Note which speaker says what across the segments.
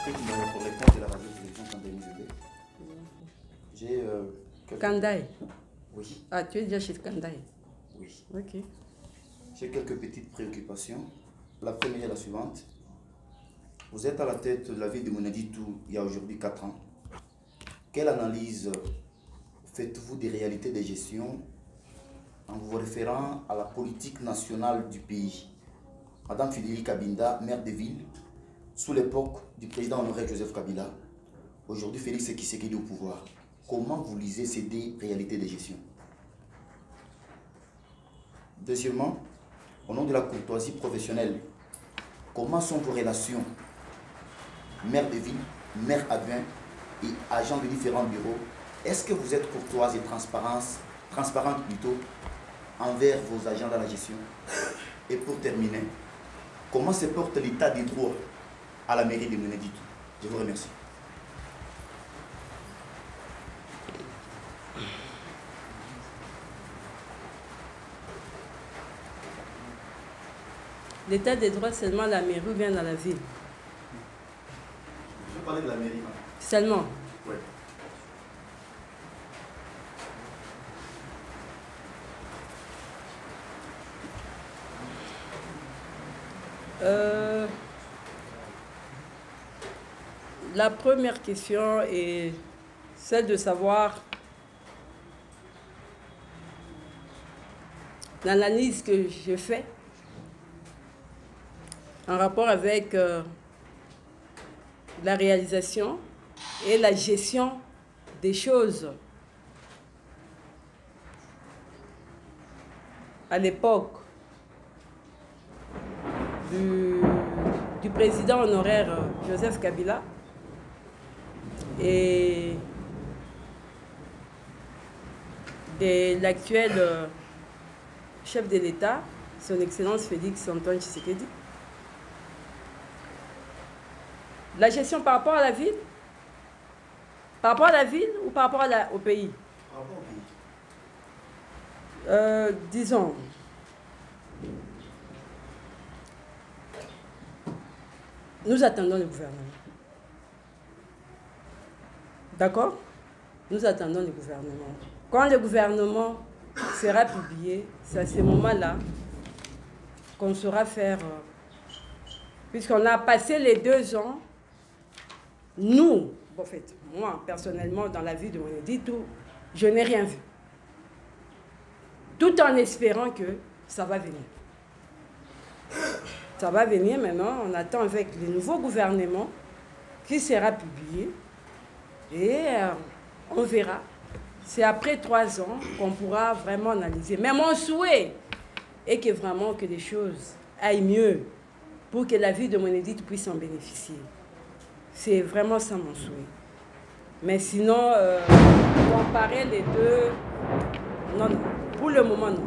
Speaker 1: Afrique, mais pour les comptes de la radio-télévision Kandaï Zébé. J'ai
Speaker 2: Kandaï.
Speaker 1: Oui.
Speaker 2: Ah, tu es déjà chez Kandaï.
Speaker 1: Oui.
Speaker 2: Ok.
Speaker 1: J'ai quelques petites préoccupations. La première est la suivante. Vous êtes à la tête de la ville de Monaditou il y a aujourd'hui 4 ans. Quelle analyse faites-vous des réalités de gestion en vous référant à la politique nationale du pays? Madame Fidélie Kabinda, maire de ville, sous l'époque du président honoré Joseph Kabila, aujourd'hui Félix Tshisekedi au pouvoir. Comment vous lisez ces deux réalités de gestion? Deuxièmement, au nom de la courtoisie professionnelle, comment sont vos relations maire de ville, maire adjoint et agents de différents bureaux? Est-ce que vous êtes courtoise et transparente plutôt envers vos agents dans la gestion? Et pour terminer, comment se porte l'état des droits à la mairie de Monaditou? Je vous remercie.
Speaker 2: L'état des droits seulement la mairie ou bien dans la ville?
Speaker 1: Je parlais de la mairie.
Speaker 2: Seulement?
Speaker 1: Oui.
Speaker 2: La première question est celle de savoir l'analyse que je fais en rapport avec la réalisation et la gestion des choses à l'époque du président honoraire Joseph Kabila et de l'actuel chef de l'État, son Excellence Félix Antoine Tshisekedi. La gestion par rapport à la ville? Par rapport à la ville ou par rapport au pays?
Speaker 1: Par rapport au pays.
Speaker 2: Disons, nous attendons le gouvernement. D'accord? Nous attendons le gouvernement. Quand le gouvernement sera publié, c'est à ce moment-là qu'on saura faire, puisqu'on a passé les 2 ans, nous, en fait, moi personnellement, dans la vie de Monaditou, je n'ai rien vu. Tout en espérant que ça va venir. Ça va venir maintenant, on attend avec le nouveau gouvernement qui sera publié et on verra. C'est après 3 ans qu'on pourra vraiment analyser. Mais mon souhait est que vraiment que les choses aillent mieux pour que la vie de Monaditou puisse en bénéficier. C'est vraiment ça mon souhait. Mais sinon, comparer les deux, non, non. Pour le moment, non.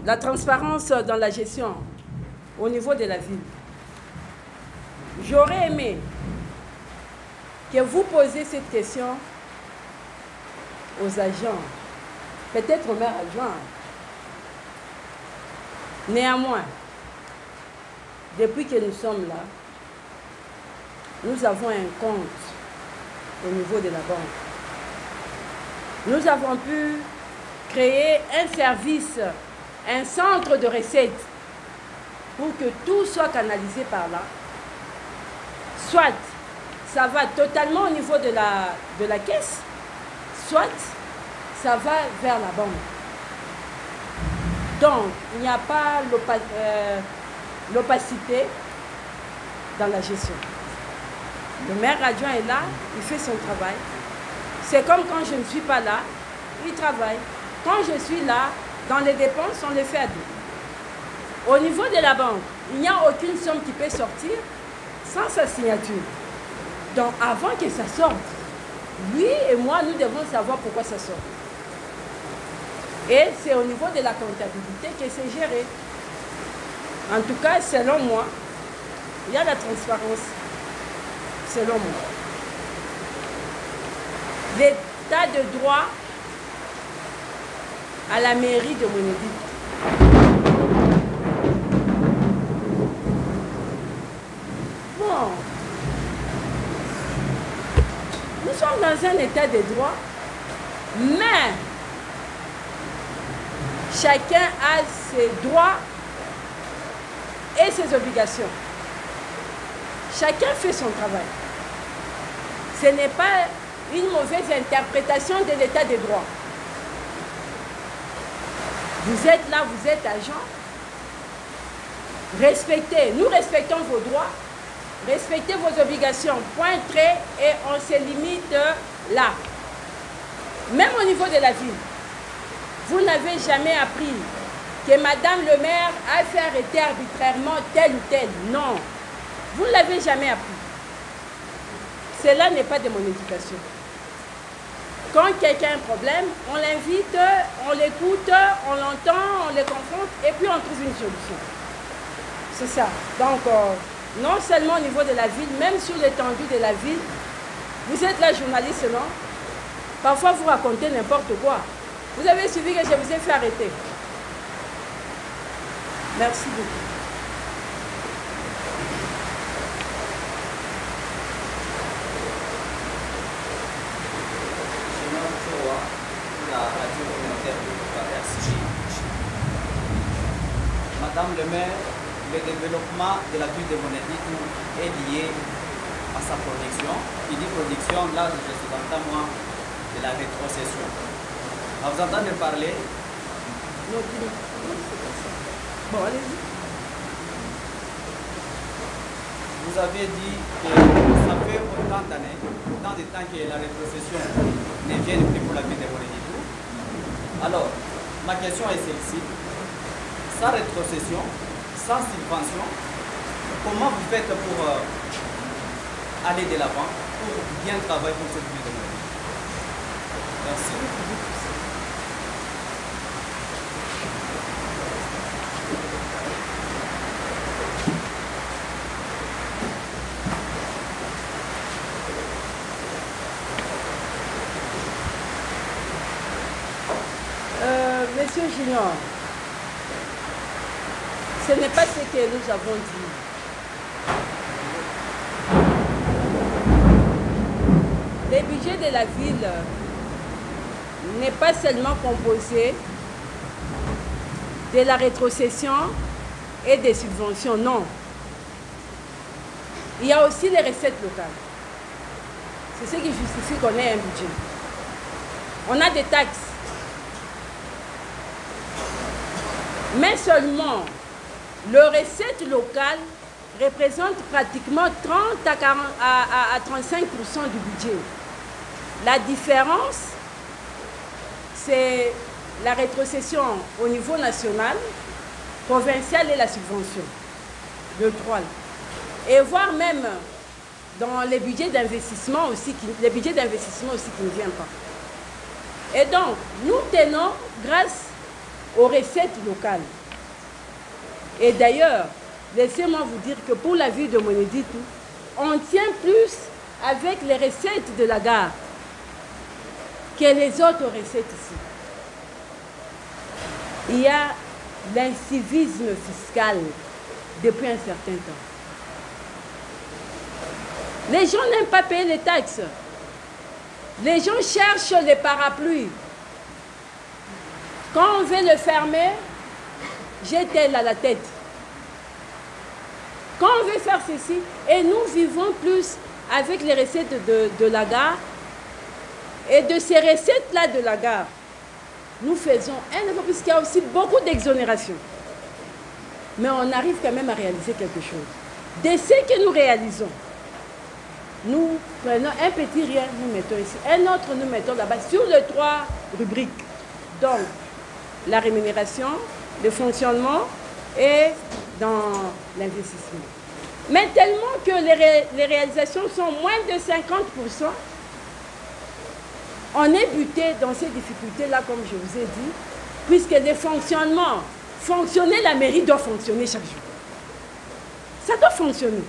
Speaker 2: La transparence dans la gestion au niveau de la ville. J'aurais aimé que vous posiez cette question aux agents, peut-être au maire adjoint. Néanmoins, depuis que nous sommes là, nous avons un compte au niveau de la banque. Nous avons pu créer un service, un centre de recettes pour que tout soit canalisé par là. Soit ça va totalement au niveau de la caisse, soit ça va vers la banque. Donc, il n'y a pas l'opacité dans la gestion. Le maire adjoint est là, il fait son travail. C'est comme quand je ne suis pas là, il travaille. Quand je suis là, dans les dépenses, on les fait à deux. Au niveau de la banque, il n'y a aucune somme qui peut sortir sans sa signature. Donc, avant que ça sorte, lui et moi, nous devons savoir pourquoi ça sort. Et c'est au niveau de la comptabilité que c'est géré. En tout cas, selon moi, il y a la transparence. Selon moi. L'état de droit à la mairie de Monaditou. dans un état de droit, mais chacun a ses droits et ses obligations. Chacun fait son travail. Ce n'est pas une mauvaise interprétation de l'état de droit. Vous êtes là, vous êtes agent. Respectez, nous respectons vos droits, respectez vos obligations, point trait, et on se limite là. Même au niveau de la ville, vous n'avez jamais appris que Madame le maire a fait arrêter arbitrairement tel ou tel. Non, vous ne l'avez jamais appris. Cela n'est pas de mon éducation. Quand quelqu'un a un problème, on l'invite, on l'écoute, on l'entend, on le confronte et puis on trouve une solution. C'est ça. Donc, non seulement au niveau de la ville, même sur l'étendue de la ville, vous êtes là journaliste, non? Parfois, vous racontez n'importe quoi. Vous avez suivi que je vous ai fait arrêter. Merci beaucoup.
Speaker 3: Madame le maire, le développement de la ville de Moneditou est lié à sa production. Qui dit production, là je sous-entends moi de la rétrocession. À vous entendre parler.
Speaker 2: Bon, allez-y.
Speaker 3: Vous avez dit que ça fait autant d'années, autant de temps que la rétrocession ne vient plus pour la ville de Moneditou. Alors, ma question est celle-ci. Sans rétrocession, sans subvention, comment vous faites pour aller de l'avant, pour bien travailler pour cette ville de Moneditou? Merci.
Speaker 2: Monsieur Junior, ce n'est pas ce que nous avons dit. Le budget de la ville n'est pas seulement composé de la rétrocession et des subventions, non. Il y a aussi les recettes locales. C'est ce qui justifie qu'on ait un budget. On a des taxes. Mais seulement, le recette locale représente pratiquement 30 à 35% du budget. La différence, c'est la rétrocession au niveau national, provincial et la subvention. Le 3. Et voire même dans les budgets d'investissement aussi, qui ne viennent pas. Et donc, nous tenons grâce aux recettes locales. Et d'ailleurs, laissez-moi vous dire que pour la ville de Moneditou, on tient plus avec les recettes de la gare que les autres recettes ici. Il y a l'incivisme fiscal depuis un certain temps. Les gens n'aiment pas payer les taxes. Les gens cherchent les parapluies. Quand on veut le fermer, j'ai tel à la tête. Quand on veut faire ceci, et nous vivons plus avec les recettes de la gare, et de ces recettes-là de la gare, nous faisons un effort, puisqu'il y a aussi beaucoup d'exonérations. Mais on arrive quand même à réaliser quelque chose. De ce que nous réalisons, nous prenons un petit rien, nous mettons ici, un autre, nous mettons là-bas, sur les 3 rubriques. Donc, la rémunération, le fonctionnement et dans l'investissement. Mais tellement que les réalisations sont moins de 50%, on est buté dans ces difficultés-là, comme je vous ai dit, puisque les fonctionnements, fonctionner, la mairie doit fonctionner chaque jour. Ça doit fonctionner.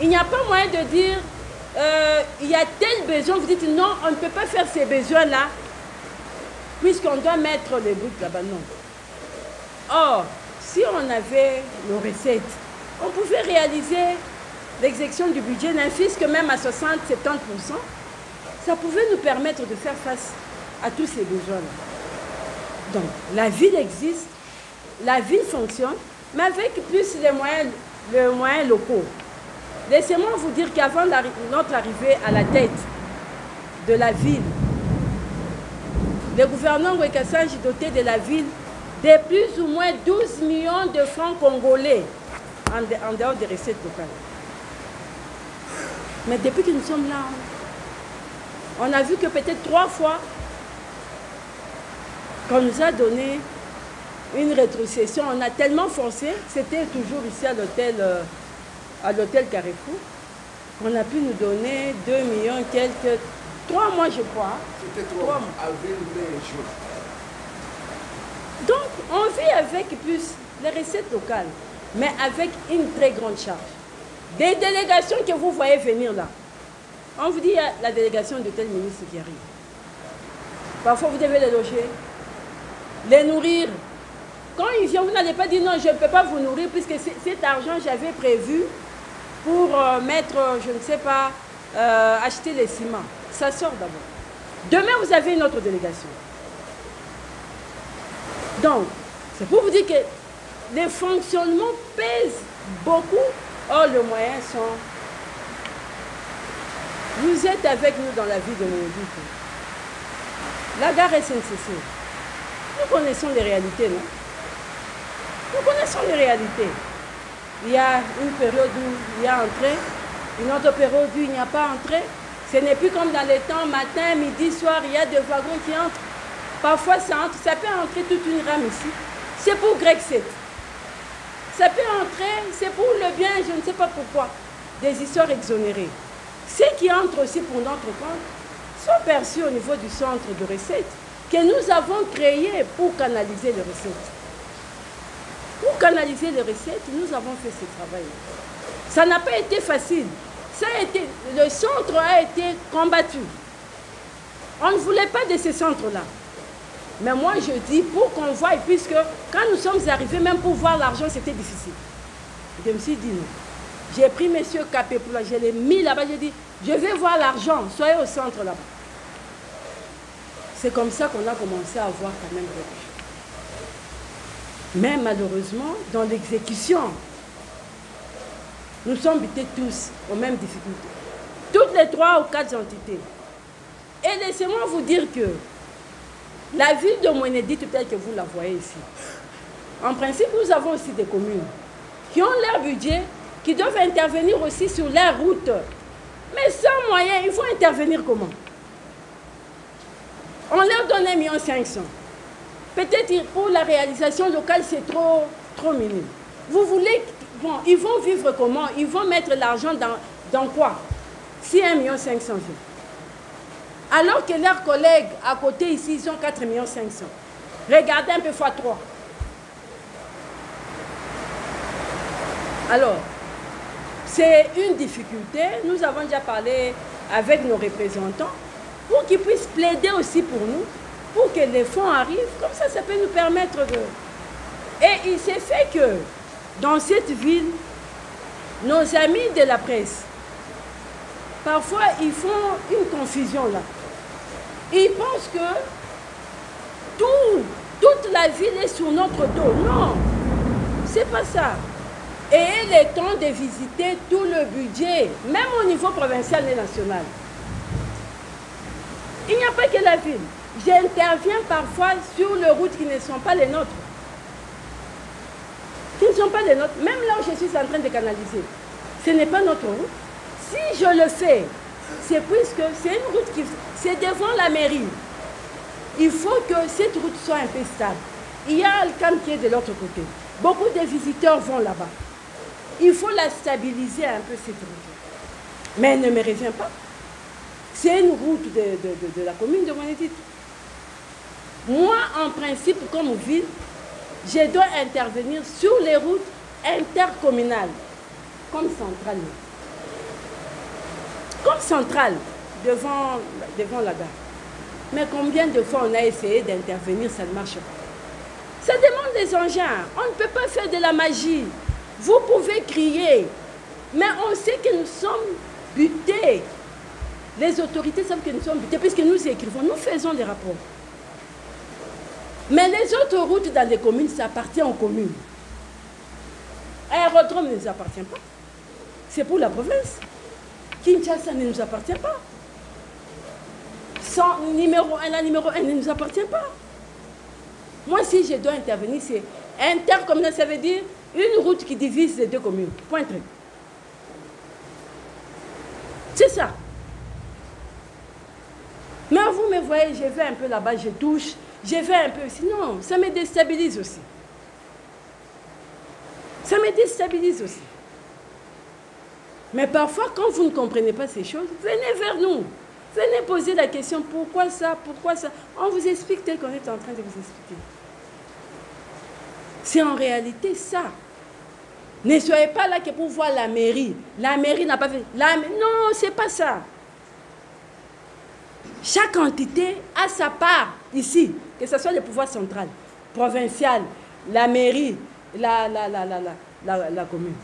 Speaker 2: Il n'y a pas moyen de dire, il y a tel besoin, vous dites non, on ne peut pas faire ces besoins-là, puisqu'on doit mettre les briques là-bas, non. Or, si on avait nos recettes, on pouvait réaliser l'exécution du budget, n'infise que même à 60-70%, ça pouvait nous permettre de faire face à tous ces besoins-là. Donc, la ville existe, la ville fonctionne, mais avec plus les moyens locaux. Laissez-moi vous dire qu'avant notre arrivée à la tête de la ville, le gouverneur Wekassange dotait de la ville de plus ou moins 12 millions de francs congolais en dehors des recettes locales. Mais depuis que nous sommes là, on a vu que peut-être 3 fois qu'on nous a donné une rétrocession. On a tellement forcé, c'était toujours ici à l'hôtel Carrefour, qu'on a pu nous donner 2 millions quelques, 3 mois je crois.
Speaker 4: C'était 3 mois. Avril, mai et juin.
Speaker 2: Donc on vit avec plus les recettes locales, mais avec une très grande charge. Des délégations que vous voyez venir là. On vous dit, il y a la délégation de tel ministre qui arrive. Parfois, vous devez les loger, les nourrir. Quand ils viennent, vous n'allez pas dire non, je ne peux pas vous nourrir, puisque cet argent, j'avais prévu pour mettre, je ne sais pas, acheter les ciments. Ça sort d'abord. Demain, vous avez une autre délégation. Donc, c'est pour vous dire que les fonctionnements pèsent beaucoup. Or, les moyens sont... Vous êtes avec nous dans la vie de Monédito. La gare SNCC. Nous connaissons les réalités, non? Nous connaissons les réalités. Il y a une période où il y a entrée, une autre période où il n'y a pas entrée. Ce n'est plus comme dans les temps, matin, midi, soir, il y a des wagons qui entrent. Parfois, ça entre, ça peut entrer toute une rame ici. C'est pour Greg 7. Ça peut entrer, c'est pour le bien, je ne sais pas pourquoi, des histoires exonérées. Ceux qui entrent aussi pour notre compte sont perçus au niveau du centre de recettes que nous avons créé pour canaliser les recettes. Pour canaliser les recettes, nous avons fait ce travail. Ça n'a pas été facile. Le centre a été combattu. On ne voulait pas de ce centre-là. Mais moi, je dis, pour qu'on voie, puisque quand nous sommes arrivés, même pour voir l'argent, c'était difficile. Je me suis dit non. J'ai pris M. Capé, je l'ai mis là-bas, j'ai dit, je vais voir l'argent, soyez au centre là-bas. C'est comme ça qu'on a commencé à voir quand même quelque chose. Mais malheureusement, dans l'exécution, nous sommes butés tous aux mêmes difficultés. Toutes les 3 ou 4 entités. Et laissez-moi vous dire que la ville de Monédito, telle que vous la voyez ici, en principe, nous avons aussi des communes qui ont leur budget, qui doivent intervenir aussi sur leurs routes. Mais sans moyens, il faut intervenir comment? On leur donne 1,5 million. Peut-être pour la réalisation locale, c'est trop minime. Vous voulez... Bon, ils vont vivre comment? Ils vont mettre l'argent dans quoi? Si 1,5 million vient. Alors que leurs collègues à côté ici, ils ont 4,5 millions. Regardez un peu fois 3. Alors, c'est une difficulté. Nous avons déjà parlé avec nos représentants pour qu'ils puissent plaider aussi pour nous, pour que les fonds arrivent. Comme ça peut nous permettre de... Et il s'est fait que dans cette ville, nos amis de la presse, parfois ils font une confusion là. Ils pensent que toute la ville est sur notre dos. Non, c'est pas ça. Et il est temps de visiter tout le budget, même au niveau provincial et national. Il n'y a pas que la ville. J'interviens parfois sur les routes qui ne sont pas les nôtres. Qui ne sont pas les nôtres. Même là où je suis en train de canaliser, ce n'est pas notre route. Si je le fais, c'est puisque c'est une route qui... C'est devant la mairie. Il faut que cette route soit un peu stable. Il y a le camp qui est de l'autre côté. Beaucoup de visiteurs vont là-bas. Il faut la stabiliser un peu cette route. Mais elle ne me revient pas. C'est une route de la commune de Monédito. Moi, en principe, comme ville, je dois intervenir sur les routes intercommunales, comme centrale. Comme centrale, devant la gare. Mais combien de fois on a essayé d'intervenir, ça ne marche pas. Ça demande des engins. On ne peut pas faire de la magie. Vous pouvez crier. Mais on sait que nous sommes butés. Les autorités savent que nous sommes butés puisque nous écrivons, nous faisons des rapports. Mais les autres routes dans les communes, ça appartient aux communes. Aérodrome ne nous appartient pas. C'est pour la province. Kinshasa ne nous appartient pas. La numéro 1 ne nous appartient pas. Moi, si je dois intervenir, c'est intercommunal, ça veut dire une route qui divise les deux communes. Point très. C'est ça. Mais vous me voyez, je vais un peu là-bas, je touche, je vais un peu aussi. Non, ça me déstabilise aussi. Ça me déstabilise aussi. Mais parfois, quand vous ne comprenez pas ces choses, venez vers nous. Venez poser la question, pourquoi ça, pourquoi ça. On vous explique tel qu'on est en train de vous expliquer. C'est en réalité ça. Ne soyez pas là que pour voir la mairie. La mairie n'a pas fait... Non, c'est pas ça. Chaque entité a sa part ici, que ce soit le pouvoir central, provincial, la mairie, la commune.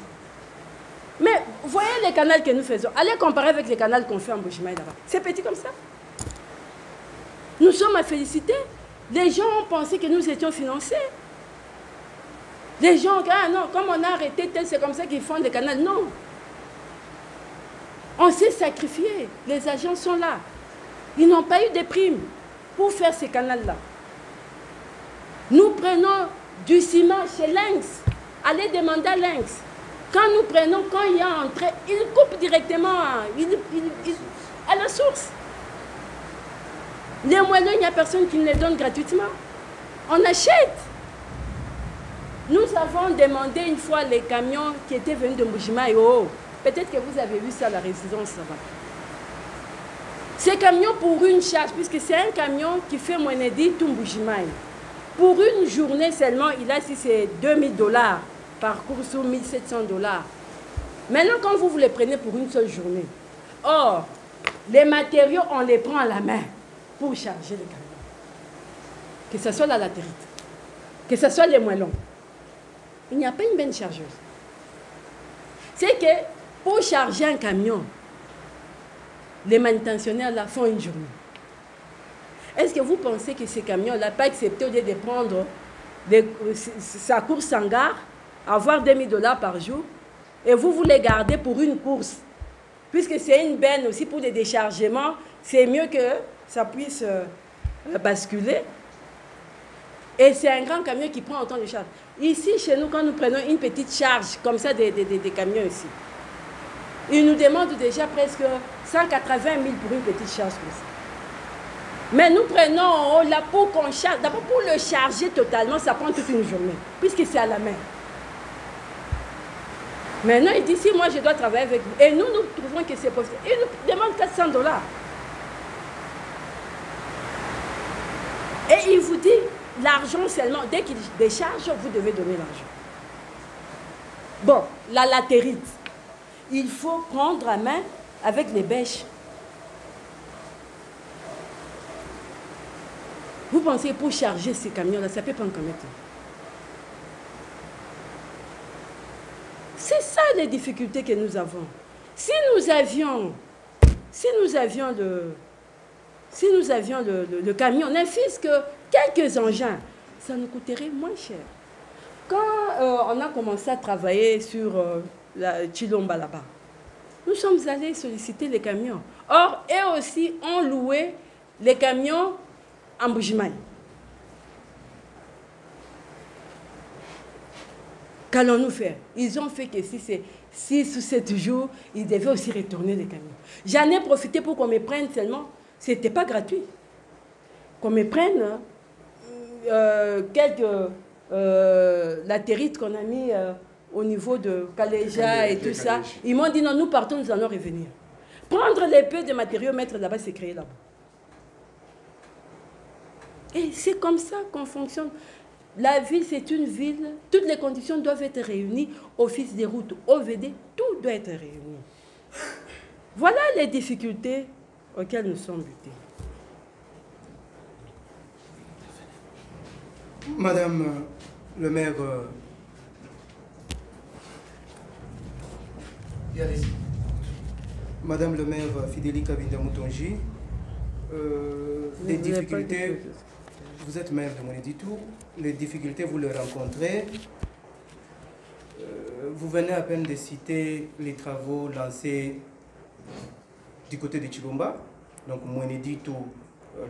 Speaker 2: Mais voyez les canaux que nous faisons. Allez comparer avec les canaux qu'on fait en Mbuji-Mayi là-bas. C'est petit comme ça. Nous sommes à féliciter. Les gens ont pensé que nous étions financés. Les gens, ah non, comme on a arrêté tel, c'est comme ça qu'ils font des canaux. Non. On s'est sacrifié. Les agents sont là. Ils n'ont pas eu de primes pour faire ces canaux-là. Nous prenons du ciment chez Lynx. Allez demander à Lynx. Quand nous prenons, quand il y a entrée, ils coupent directement à la source. Les moellons, il n'y a personne qui nous les donne gratuitement. On achète. Nous avons demandé une fois les camions qui étaient venus de Mbuji-Mayi. Oh, peut-être que vous avez vu ça à la résidence là-bas. Ces camions pour une charge, puisque c'est un camion qui fait Mwenedi tout Mbuji-Mayi. Pour une journée seulement, il a si c'est $2000 par course ou $1700. Maintenant, quand vous les prenez pour une seule journée, or, les matériaux, on les prend à la main pour charger les camions. Que ce soit la latérite, que ce soit les moellons. Il n'y a pas une bonne chargeuse. C'est que pour charger un camion, les manutentionnaires là font une journée. Est-ce que vous pensez que ces camions-là, pas accepté au lieu de prendre sa course en gare, avoir $2000 par jour, et vous les gardez pour une course? Puisque c'est une benne aussi pour les déchargements, c'est mieux que ça puisse basculer. Et c'est un grand camion qui prend autant de charge. Ici, chez nous, quand nous prenons une petite charge, comme ça, des camions ici, ils nous demandent déjà presque 180 000 pour une petite charge comme ça. Mais nous prenons en haut là pour qu'on charge. D'abord, pour le charger totalement, ça prend toute une journée, puisque c'est à la main. Maintenant, il dit, si moi je dois travailler avec vous, et nous trouvons que c'est possible. Il nous demande $400. Et il vous dit, l'argent seulement, dès qu'il décharge, vous devez donner l'argent. Bon, la latérite, il faut prendre à main avec les bêches. Vous pensez pour charger ces camions-là, ça peut prendre combien de temps? C'est ça les difficultés que nous avons. Si nous avions le camion, n'infise que quelques engins, ça nous coûterait moins cher. Quand on a commencé à travailler sur la Chilomba là-bas, nous sommes allés solliciter les camions. Or, eux aussi ont loué les camions en Mbuji-Mayi. Qu'allons-nous faire? Ils ont fait que si c'est 6 ou 7 jours, ils devaient aussi retourner les camions. J'en ai profité pour qu'on me prenne seulement. Ce n'était pas gratuit. Qu'on me prenne quelques latérites qu'on a mis au niveau de Kaléja et tout ça. Ils m'ont dit non, nous partons, nous allons revenir. Prendre les peu de matériaux, mettre là-bas, c'est créer là-bas. Et c'est comme ça qu'on fonctionne. La ville, c'est une ville. Toutes les conditions doivent être réunies. Office des routes, OVD, tout doit être réuni. Voilà les difficultés auxquelles nous sommes butés.
Speaker 5: Madame le maire, Madame le maire Fidélie Kabinda Moutonji, les difficultés, vous êtes maire de Mweneditu, les difficultés vous les rencontrez. Vous venez à peine de citer les travaux lancés du côté de Chilomba, donc Mweneditu,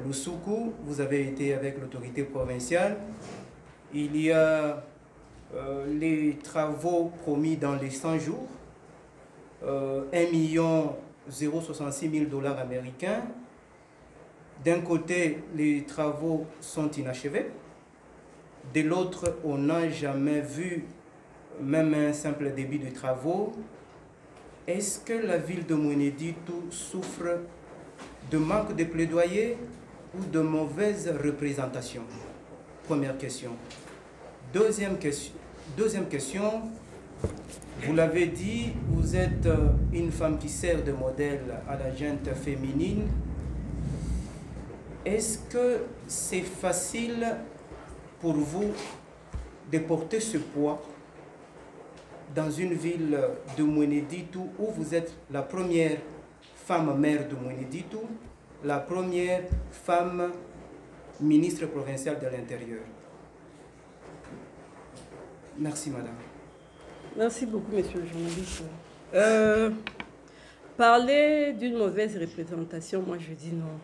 Speaker 5: Lusuku, vous avez été avec l'autorité provinciale. Il y a les travaux promis dans les 100 jours, 1,066 million américains. D'un côté, les travaux sont inachevés. De l'autre, on n'a jamais vu même un simple début de travaux. Est-ce que la ville de Mweneditu souffre de manque de plaidoyer ou de mauvaise représentation? Première question. Deuxième question, vous l'avez dit, vous êtes une femme qui sert de modèle à la gente féminine. Est-ce que c'est facile pour vous de porter ce poids dans une ville de Mweneditu où vous êtes la première femme maire de Mweneditu, la première femme ministre provinciale de l'Intérieur? Merci, madame.
Speaker 2: Merci beaucoup, monsieur le journaliste. Parler d'une mauvaise représentation, moi je dis non.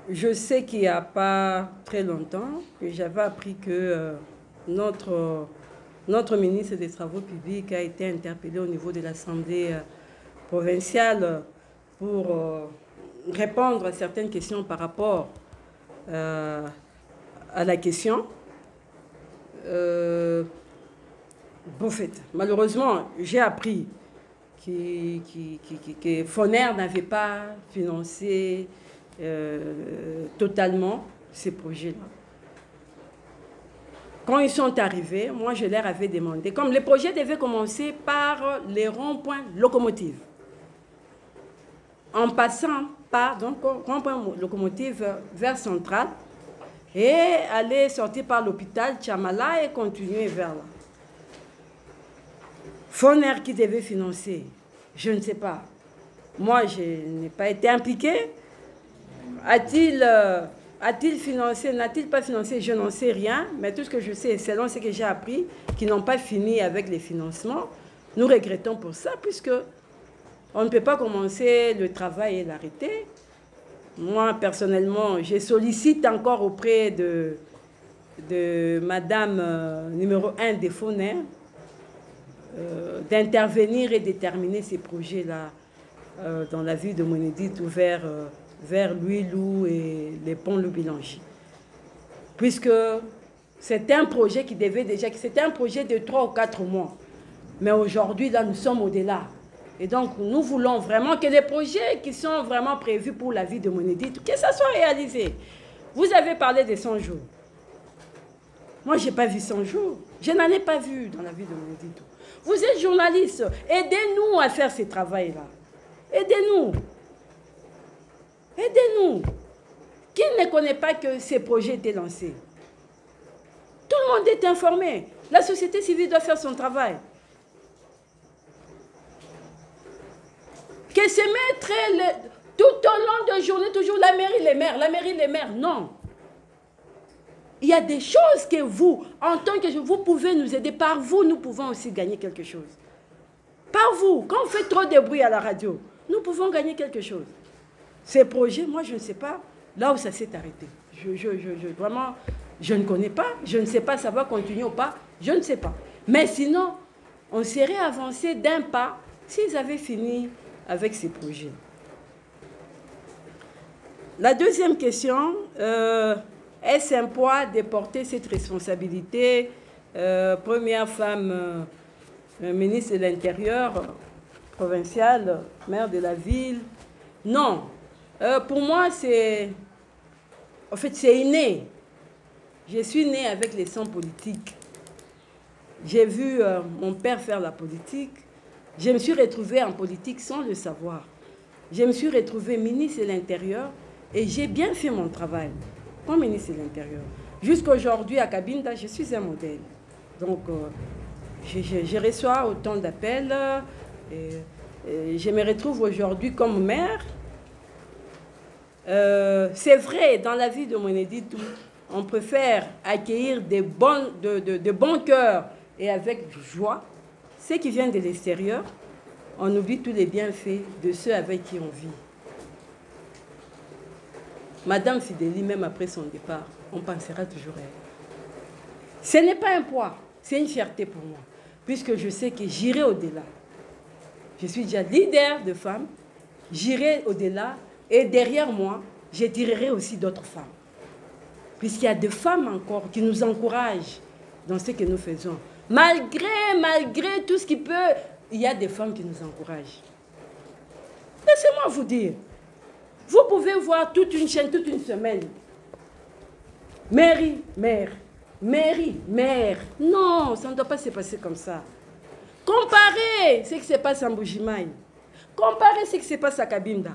Speaker 2: Je sais qu'il n'y a pas très longtemps que j'avais appris que notre ministre des Travaux publics a été interpellé au niveau de l'Assemblée provinciale pour répondre à certaines questions par rapport à la question. En fait, malheureusement, j'ai appris que Foner n'avait pas financé totalement ces projets-là. Quand ils sont arrivés, moi je leur avais demandé, comme les projets devaient commencer par les ronds-points locomotives, en passant par donc rond-point locomotive vers Centrale et aller sortir par l'hôpital Chamala et continuer vers là. Foner qui devait financer, je ne sais pas. Moi, je n'ai pas été impliqué. A-t-il financé, n'a-t-il pas financé? Je n'en sais rien. Mais tout ce que je sais, selon ce que j'ai appris, qu'ils n'ont pas fini avec les financements. Nous regrettons pour ça, puisque on ne peut pas commencer le travail et l'arrêter. Moi, personnellement, je sollicite encore auprès de madame numéro 1 des Foner d'intervenir et déterminer ces projets-là dans la ville de Mweneditu vers Louilou et les ponts Loubilangi. Puisque c'était un projet qui devait déjà, c'était un projet de 3 ou 4 mois. Mais aujourd'hui, là, nous sommes au-delà. Et donc, nous voulons vraiment que les projets qui sont vraiment prévus pour la ville de Mweneditu, que ça soit réalisé. Vous avez parlé des 100 jours. Moi, je n'ai pas vu 100 jours. Je n'en ai pas vu dans la ville de Mweneditu. Vous êtes journaliste. Aidez-nous à faire ce travail-là. Aidez-nous. Aidez-nous. Qui ne connaît pas que ces projets étaient lancés? Tout le monde est informé. La société civile doit faire son travail. Que se mettre tout au long de la journée, toujours la mairie, les maires, la mairie, les maires, non. Il y a des choses que vous, en tant que vous pouvez nous aider. Par vous, nous pouvons aussi gagner quelque chose. Par vous, quand on fait trop de bruit à la radio, nous pouvons gagner quelque chose. Ces projets, moi, je ne sais pas là où ça s'est arrêté. Vraiment, je ne connais pas. Je ne sais pas si ça va continuer ou pas. Je ne sais pas. Mais sinon, on serait avancé d'un pas s'ils avaient fini avec ces projets. La deuxième question, est-ce un poids de porter cette responsabilité? Première femme ministre de l'Intérieur, provinciale, maire de la ville. Non. Pour moi, c'est inné. Je suis née avec les sons politiques. J'ai vu mon père faire la politique. Je me suis retrouvée en politique sans le savoir. Je me suis retrouvée ministre de l'Intérieur et j'ai bien fait mon travail comme ministre de l'Intérieur. Jusqu'à aujourd'hui, à Cabinda, je suis un modèle. Donc, je reçois autant d'appels. Je me retrouve aujourd'hui comme maire. C'est vrai, dans la vie de Mweneditu, on préfère accueillir de bons cœurs et avec joie ceux qui viennent de l'extérieur. On oublie tous les bienfaits de ceux avec qui on vit. Madame Fidélie, même après son départ, on pensera toujours à elle. Ce n'est pas un poids, c'est une fierté pour moi, puisque je sais que j'irai au-delà. Je suis déjà leader de femmes, j'irai au-delà, et derrière moi, je tirerai aussi d'autres femmes. Puisqu'il y a des femmes encore qui nous encouragent dans ce que nous faisons. Malgré tout ce qui peut, il y a des femmes qui nous encouragent. Laissez-moi vous dire, vous pouvez voir toute une chaîne, toute une semaine. Mairie, maire. Mairie, maire. Non, ça ne doit pas se passer comme ça. Comparez ce qui se passe en Mbuji-Mayi. Comparez ce qui se passe à Cabinda.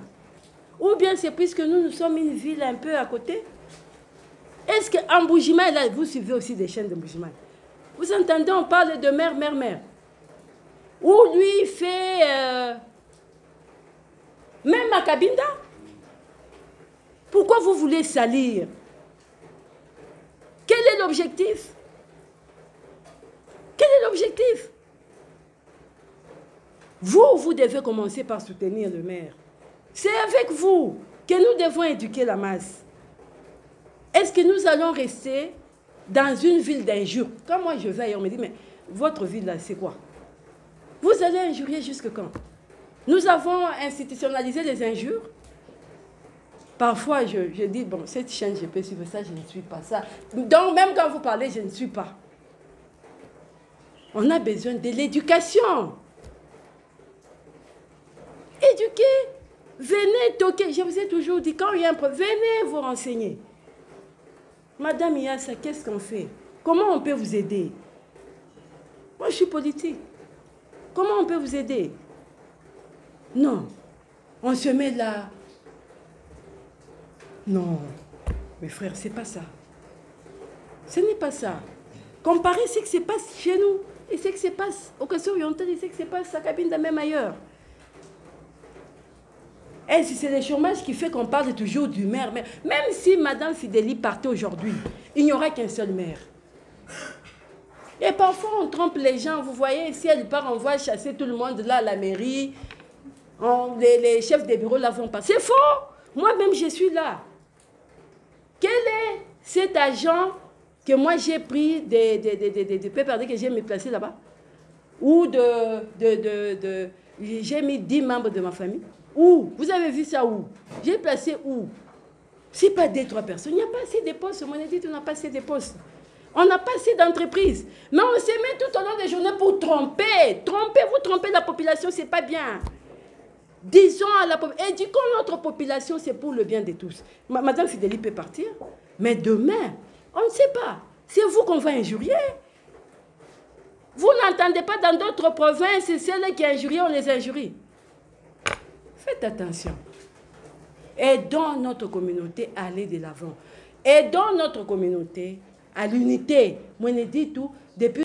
Speaker 2: Ou bien c'est puisque nous sommes une ville un peu à côté. Est-ce qu'en Mbuji-Mayi, là, vous suivez aussi des chaînes de Mbuji-Mayi? Vous entendez, on parle de maire. Où lui fait... même à Cabinda. Pourquoi vous voulez salir? Quel est l'objectif? Quel est l'objectif? Vous devez commencer par soutenir le maire. C'est avec vous que nous devons éduquer la masse. Est-ce que nous allons rester dans une ville d'injures? Quand moi je vais, on me dit, mais votre ville là, c'est quoi? Vous allez injurier jusque quand? Nous avons institutionnalisé les injures. Parfois, je dis, bon, cette chaîne, je peux suivre ça, je ne suis pas ça. Donc, même quand vous parlez, je ne suis pas. On a besoin de l'éducation. Éduquez. Venez toquer. Je vous ai toujours dit, quand il y a un problème, venez vous renseigner. Madame Iyassa, qu'est-ce qu'on fait? Comment on peut vous aider? Moi, je suis politique. Comment on peut vous aider? Non. On se met là. Non. Mes frères, c'est pas ça. Ce n'est pas ça. Comparez ce qui se passe chez nous et ce qui se passe au Kassai oriental et ce qui se passe à Cabinda, même ailleurs. Et si c'est le chômage qui fait qu'on parle toujours du maire, même si Madame Fidélie partait aujourd'hui, il n'y aura qu'un seul maire. Et parfois, on trompe les gens. Vous voyez, si elle part, on va chasser tout le monde là à la mairie. Les chefs des bureaux là vont pas. C'est faux. Moi-même, je suis là. Quel est cet agent que moi j'ai pris des PPRD que j'ai mis placé là-bas? Ou j'ai mis 10 membres de ma famille? Où? Vous avez vu ça où? J'ai placé où? C'est pas 2-3 personnes. Il n'y a pas assez de postes. On a dit qu'on n'a pas assez de postes. On n'a pas assez d'entreprises. Mais on se met tout au long des journées pour tromper. Vous trompez la population, c'est pas bien. Disons à la population, éduquons notre population, c'est pour le bien de tous. Madame Fidélie peut partir, mais demain, on ne sait pas. C'est vous qu'on va injurier. Vous n'entendez pas dans d'autres provinces, celles qui injurient, on les injurie. Faites attention. Aidons notre communauté à aller de l'avant. Aidons notre communauté à l'unité. Moi, je dis tout, depuis